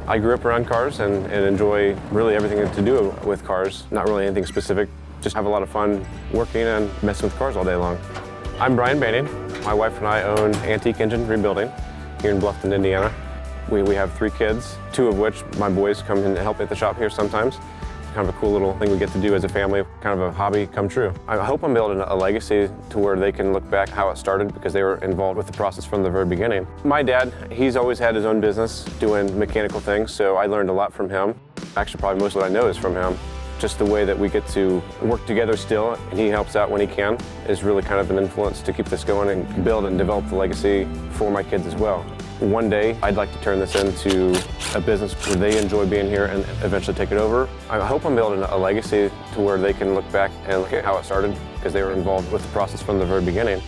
I grew up around cars and enjoy really everything to do with cars. Not really anything specific, just have a lot of fun working and messing with cars all day long. I'm Brian Banning. My wife and I own Antique Engine Rebuilding here in Bluffton, Indiana. We have 3 kids, 2 of which my boys come and help at the shop here sometimes. Kind of a cool little thing we get to do as a family, kind of a hobby come true. I hope I'm building a legacy to where they can look back how it started because they were involved with the process from the very beginning. My dad, he's always had his own business doing mechanical things, so I learned a lot from him. Actually, probably most of what I know is from him. Just the way that we get to work together still, and he helps out when he can, is really kind of an influence to keep this going and build and develop the legacy for my kids as well. One day, I'd like to turn this into a business where they enjoy being here and eventually take it over. I hope I'm building a legacy to where they can look back and look at how it started because they were involved with the process from the very beginning.